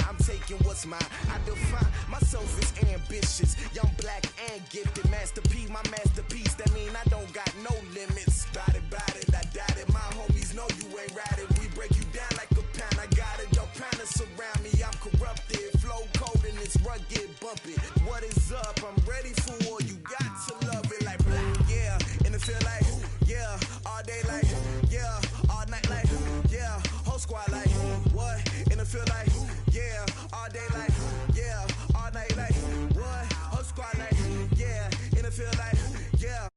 I'm taking what's mine. I define myself as ambitious, young, black, and gifted. Master P, my masterpiece. That mean I don't got no limits. Bout it, I doubt it. My homies know you ain't ratted. We break you down like a pound. I got it, don't pound us around me. I'm corrupted, flow cold and it's rugged, bumpy. What is up? I'm ready for war. You got to love it like black, yeah. And it feel like, yeah. All day like, yeah. All night like, yeah. Whole squad like, what? And it feel like, yeah. All day like, yeah. All night like, what? Whole squad like, yeah. And it feel like, yeah.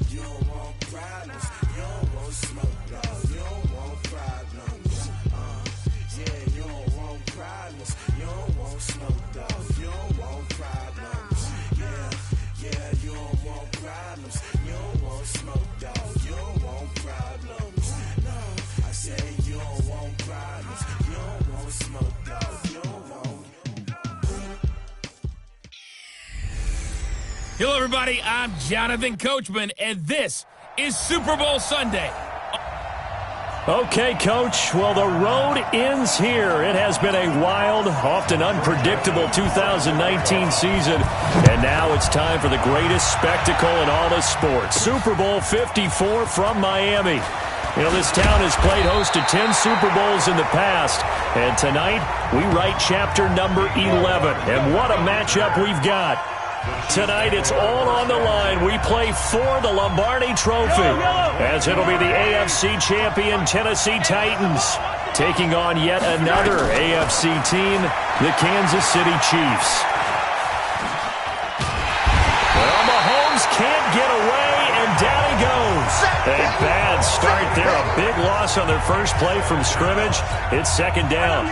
You don't want problems, you don't want smoke, dog. You don't want problems. Yeah, you don't want problems, you don't want smoke, dog. You don't want problems. Yeah, you don't want problems, you don't want smoke, dog. You don't want problems. No, I say you don't want problems, you don't want smoke, dog. You don't want. Hello, everybody. I'm Jonathan Coachman, and this is Super Bowl Sunday. Okay, Coach. Well, the road ends here. It has been a wild, often unpredictable 2019 season, and now it's time for the greatest spectacle in all of sports. Super Bowl 54 from Miami. You know, this town has played host to 10 Super Bowls in the past, and tonight we write chapter number 11. And what a matchup we've got. Tonight, it's all on the line. We play for the Lombardi Trophy, as it'll be the AFC champion Tennessee Titans taking on yet another AFC team, the Kansas City Chiefs. Well, Mahomes can't get away, and down he goes. A bad start there, a big loss on their first play from scrimmage. It's second down.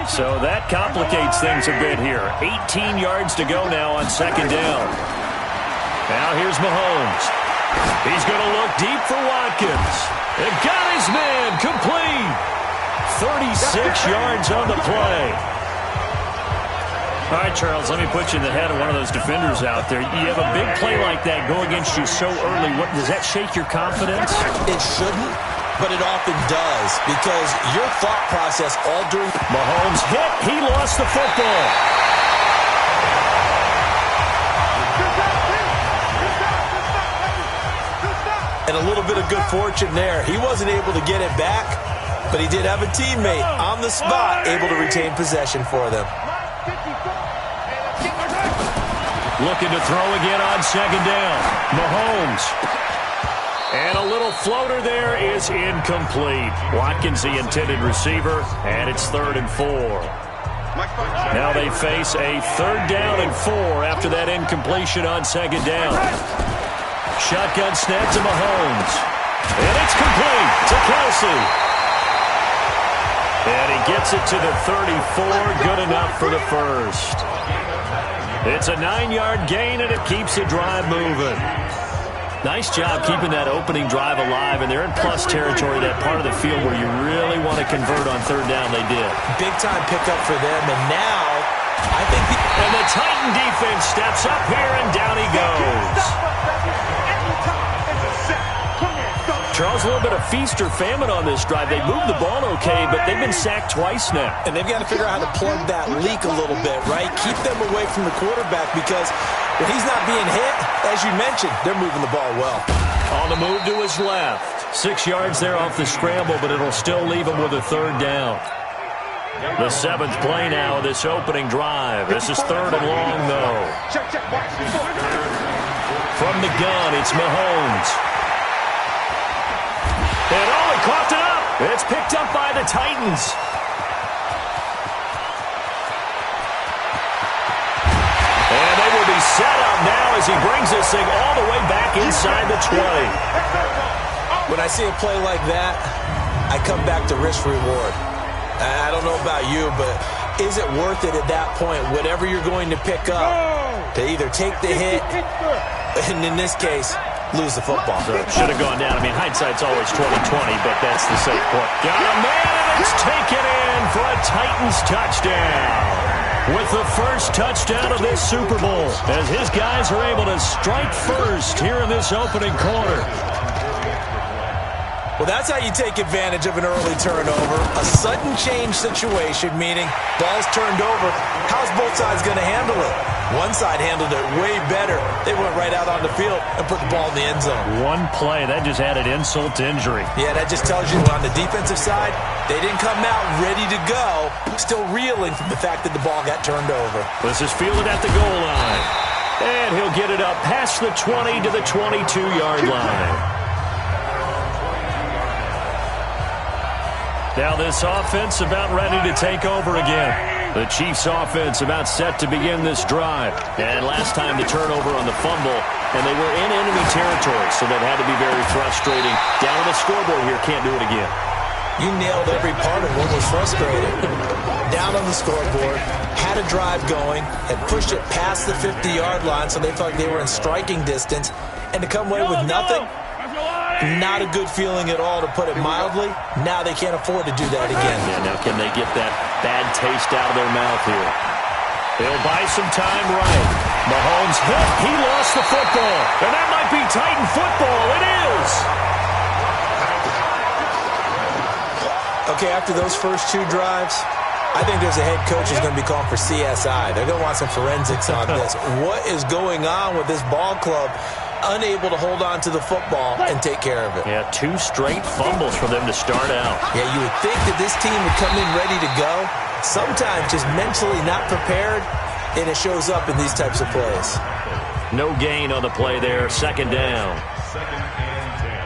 So that complicates things a bit here. 18 yards to go now on second down. Now here's Mahomes. He's going to look deep for Watkins. And got his man complete. 36 yards on the play. All right, Charles, let me put you in the head of one of those defenders out there. You have a big play like that go against you so early. Does that shake your confidence? It shouldn't, but it often does, because your thought process all during... Mahomes hit. He lost the football. And a little bit of good fortune there. He wasn't able to get it back, but he did have a teammate on the spot able to retain possession for them. Looking to throw again on second down. Mahomes. And a little floater there is incomplete. Watkins, the intended receiver, and it's 3rd and 4. Now they face a 3rd down and 4 after that incompletion on second down. Shotgun snap to Mahomes. And it's complete to Kelsey. And he gets it to the 34, good enough for the first. It's a 9-yard gain, and it keeps the drive moving. Nice job keeping that opening drive alive, and they're in plus territory, that part of the field where you really want to convert on 3rd down. They did. Big-time pickup for them, and now I think... And the Titan defense steps up here, and down he goes. Charles, a little bit of feast or famine on this drive. They moved the ball okay, but they've been sacked twice now. And they've got to figure out how to plug that leak a little bit, right? Keep them away from the quarterback, because when he's not being hit, as you mentioned, they're moving the ball well. On the move to his left. 6 yards there off the scramble, but it'll still leave him with a 3rd down. The 7th play now of this opening drive. This is 3rd and long, though. From the gun, it's Mahomes. And he coughed it up. It's picked up by the Titans. And they will be set up now as he brings this thing all the way back inside the 20. When I see a play like that, I come back to risk-reward. I don't know about you, but is it worth it at that point, whatever you're going to pick up, to either take the hit, and in this case, lose the football? So it should have gone down. I mean, hindsight's always 20/20, but that's the safe point. Got a man, and it's taken in for a Titans touchdown. with the first touchdown of this Super Bowl, as his guys are able to strike first here in this opening quarter. Well, that's how you take advantage of an early turnover. A sudden change situation, meaning ball's turned over. How's both sides going to handle it? One side handled it way better. They went right out on the field and put the ball in the end zone. One play, that just added insult to injury. Yeah, that just tells you on the defensive side, they didn't come out ready to go, still reeling from the fact that the ball got turned over. This is fielded at the goal line. And he'll get it up past the 20 to the 22-yard line. Now this offense about ready to take over again. The Chiefs offense about set to begin this drive. And last time the turnover on the fumble, and they were in enemy territory, so that had to be very frustrating. Down on the scoreboard here, can't do it again. You nailed every part of what was frustrating. Down on the scoreboard, had a drive going, had pushed it past the 50-yard line, so they felt like they were in striking distance, and to come away with nothing, not a good feeling at all, to put it mildly. Now they can't afford to do that again. Yeah, now can they get that bad taste out of their mouth here? They'll buy some time right. Mahomes hit. He lost the football. And that might be Titan football. It is. Okay, after those first two drives, I think there's a head coach who's going to be calling for CSI. They're going to want some forensics on this. What is going on with this ball club? Unable to hold on to the football and take care of it. Yeah, two straight fumbles for them to start out. Yeah, you would think that this team would come in ready to go. Sometimes just mentally not prepared, and it shows up in these types of plays. No gain on the play there. Second down.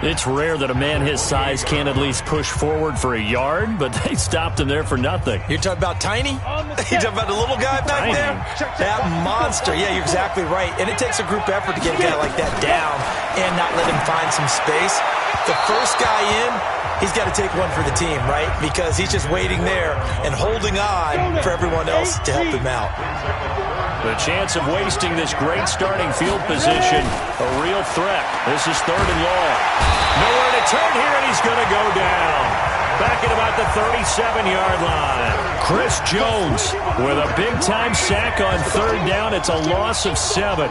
It's rare that a man his size can't at least push forward for a yard, but they stopped him there for nothing. You're talking about Tiny? You're talking about the little guy back Tiny. there? That monster. Yeah, you're exactly right. And it takes a group effort to get a guy like that down and not let him find some space. The first guy in, he's got to take one for the team, right? Because he's just waiting there and holding on for everyone else to help him out. The chance of wasting this great starting field position, a real threat. This is 3rd and long. Nowhere to turn here, and he's going to go down. Back at about the 37-yard line. Chris Jones with a big-time sack on 3rd down. It's a loss of 7.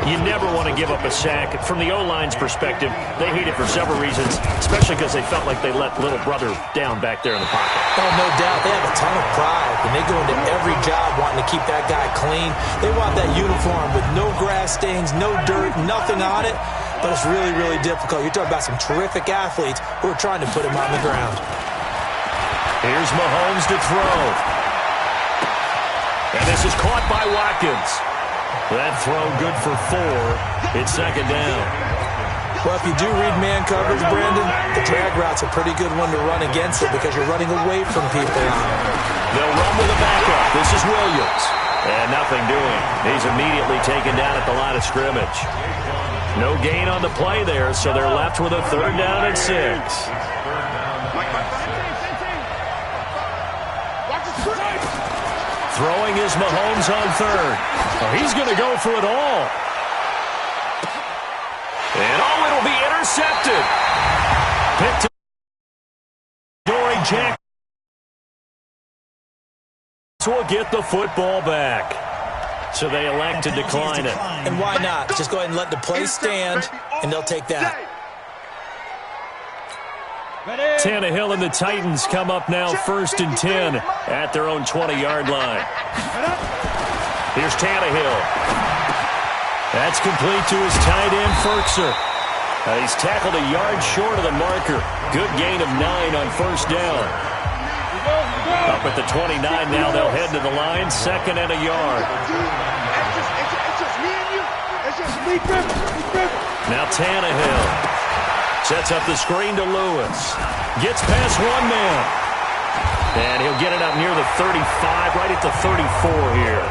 You never want to give up a sack. From the O-line's perspective, they hate it for several reasons, especially because they felt like they let little brother down back there in the pocket. Oh, no doubt. They have a ton of pride, and they go into every job wanting to keep that guy clean. They want that uniform with no grass stains, no dirt, nothing on it. But it's really, really difficult. You're talking about some terrific athletes who are trying to put him on the ground. Here's Mahomes to throw. And this is caught by Watkins. That throw good for 4. It's 2nd down. Well, if you do read man coverage, Brandon, the drag route's a pretty good one to run against it because you're running away from people. They'll run with a backup. This is Williams. And nothing doing. He's immediately taken down at the line of scrimmage. No gain on the play there, so they're left with a 3rd down and 6. Throwing is Mahomes on 3rd. Oh, he's going to go for it all. And it'll be intercepted. Picked up Dory Jack. Will get the football back. So they elect to decline it. And why not? Just go ahead and let the play stand, and they'll take that. Tannehill and the Titans come up now 1st and 10 at their own 20-yard line. Here's Tannehill. That's complete to his tight end, Ferkser. He's tackled a yard short of the marker. Good gain of 9 on 1st down. Up at the 29 now, they'll head to the line, 2nd and a yard. Now Tannehill sets up the screen to Lewis. Gets past one man. And he'll get it up near the 35, right at the 34 here.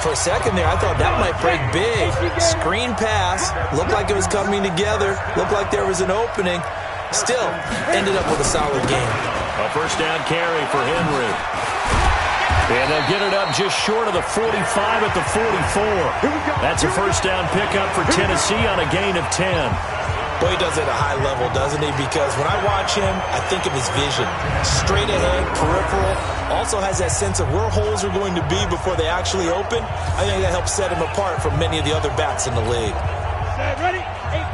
For a second there, I thought that might break big. Screen pass. Looked like it was coming together. Looked like there was an opening. Still, ended up with a solid game. A 1st down carry for Henry. And they'll get it up just short of the 45 at the 44. That's a 1st down pickup for Tennessee on a gain of 10. Boy, he does it at a high level, doesn't he? Because when I watch him, I think of his vision. Straight ahead, peripheral. Also has that sense of where holes are going to be before they actually open. I think that helps set him apart from many of the other backs in the league. Set, ready? 18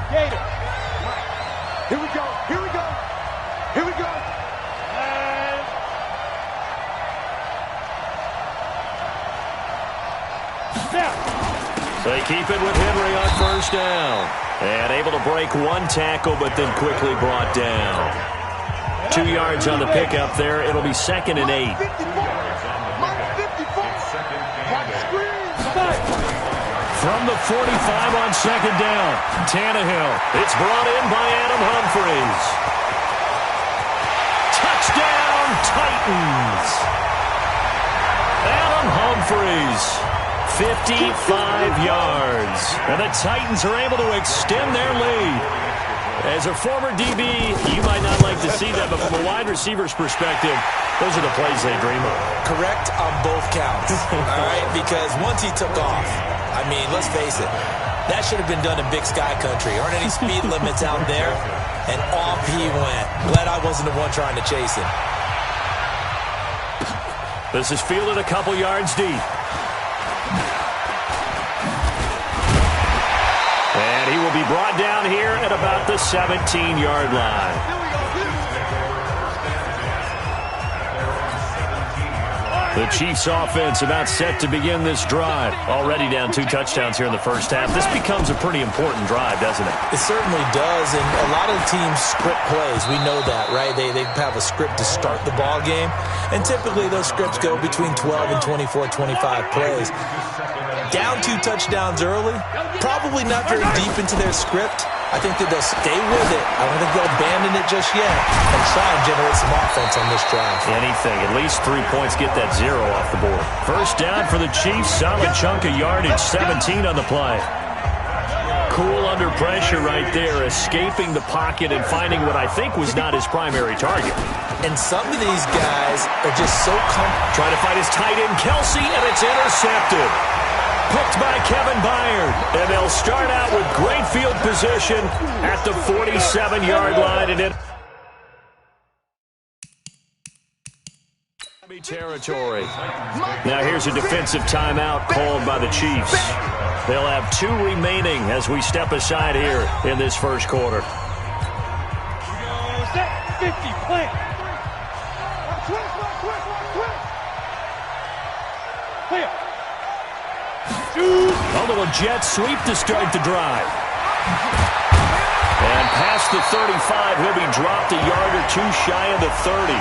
Gators. Here we go. Here we go. Here we go. And snap. They keep it with Henry on first down. And able to break one tackle, but then quickly brought down. 2 yards on the pickup there. It'll be 2nd and 8. From the 45 on 2nd down, Tannehill. It's brought in by Adam Humphries. Touchdown, Titans. Adam Humphries. 55 yards. And the Titans are able to extend their lead. As a former DB, you might not like to see that, but from a wide receiver's perspective, those are the plays they dream of. Correct on both counts, all right? Because once he took off, I mean, let's face it, that should have been done in Big Sky Country. Aren't any speed limits out there? And off he went. Glad I wasn't the one trying to chase him. This is fielded a couple yards deep. And he will be brought down here at about the 17-yard line. The Chiefs offense about set to begin this drive. Already down 2 touchdowns here in the first half. This becomes a pretty important drive, doesn't it? It certainly does, and a lot of the teams script plays. We know that, right? They have a script to start the ball game, and typically those scripts go between 12 and 24, 25 plays. Down 2 touchdowns early, probably not very deep into their script. I think that they'll stay with it. I don't think they'll abandon it just yet and try and generate some offense on this drive. Anything. At least 3 points, get that 0 off the board. First down for the Chiefs. Solid chunk of yardage. 17 on the play. Cool under pressure right there, escaping the pocket and finding what I think was not his primary target. And some of these guys are just so comfortable. Trying to find his tight end, Kelsey, and it's intercepted. Picked by Kevin Byard. And they'll start out with great field position at the 47-yard line. And it territory. Now here's a defensive timeout called by the Chiefs. They'll have 2 remaining as we step aside here in this first quarter. 50, play. A little jet sweep to start the drive. And past the 35, he'll be dropped a yard or 2 shy of the 30.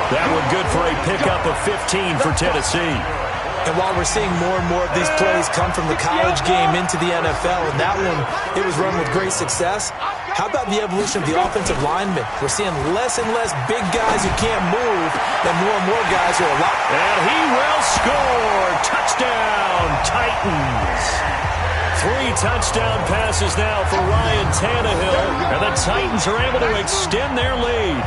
That one good for a pickup of 15 for Tennessee. And while we're seeing more and more of these plays come from the college game into the NFL, and that one, it was run with great success, how about the evolution of the offensive linemen? We're seeing less and less big guys who can't move and more guys who are a lot. And he will score. Touchdown, Titans. 3 touchdown passes now for Ryan Tannehill, and the Titans are able to extend their lead.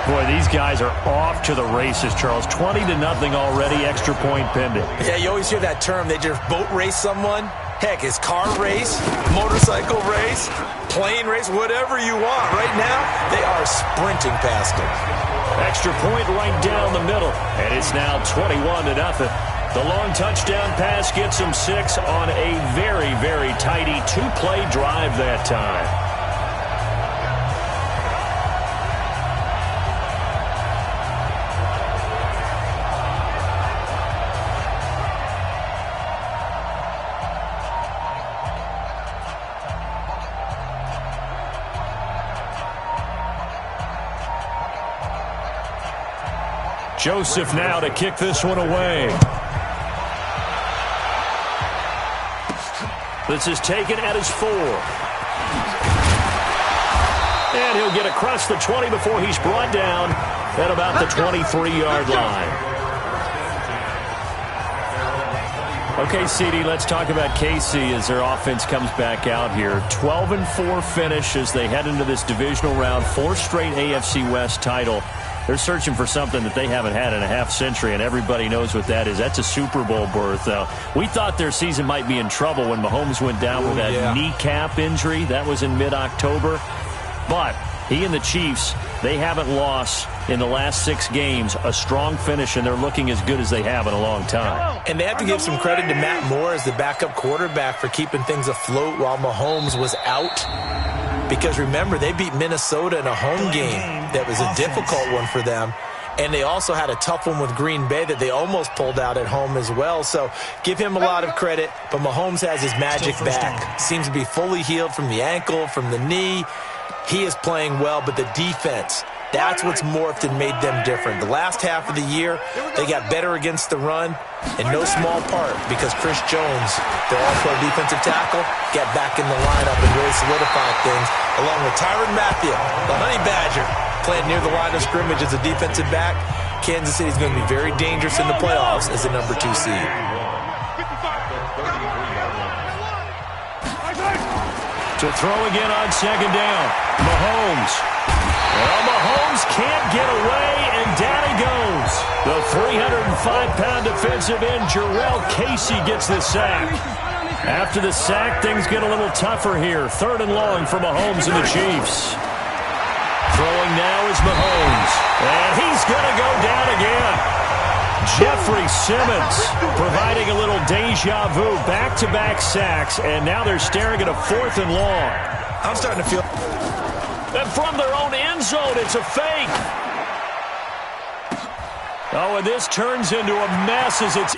Boy, these guys are off to the races, Charles. 20-0 already, extra point pending. Yeah, you always hear that term. They just boat race someone. Heck, it's car race, motorcycle race, plane race, whatever you want. Right now, they are sprinting past them. Extra point right down the middle, and it's now 21-0. The long touchdown pass gets them 6 on a very, very tidy 2-play drive that time. Joseph now to kick this one away. This is taken at his 4. And he'll get across the 20 before he's brought down at about the 23-yard line. Okay, CD, let's talk about KC as their offense comes back out here. 12-4 finish as they head into this divisional round. 4th straight AFC West title. They're searching for something that they haven't had in a half-century, and everybody knows what that is. That's a Super Bowl berth. We thought their season might be in trouble when Mahomes went down with that kneecap injury. That was in mid-October. But he and the Chiefs, they haven't lost in the last 6 games. A strong finish, and they're looking as good as they have in a long time. And they have to give some credit to Matt Moore as the backup quarterback for keeping things afloat while Mahomes was out. Because remember, they beat Minnesota in a home game that was a difficult one for them. And they also had a tough one with Green Bay that they almost pulled out at home as well. So give him a lot of credit. But Mahomes has his magic back. Seems to be fully healed from the ankle, from the knee. He is playing well, but the defense, that's what's morphed and made them different. The last half of the year, they got better against the run, in no small part because Chris Jones, their all-pro defensive tackle, got back in the lineup and really solidified things, along with Tyrann Mathieu, the Honey Badger, playing near the line of scrimmage as a defensive back. Kansas City is going to be very dangerous in the playoffs as the number 2 seed. To throw again on second down. Mahomes. Well, Mahomes can't get away, and down he goes. The 305-pound defensive end, Jarrell Casey, gets the sack. After the sack, things get a little tougher here. 3rd and long for Mahomes and the Chiefs. Throwing now is Mahomes. And he's going to go down again. Jeffrey Simmons providing a little deja vu. Back-to-back sacks, and now they're staring at a 4th and long. I'm starting to feel... And from their own end zone, it's a fake. Oh, and this turns into a mess as it's...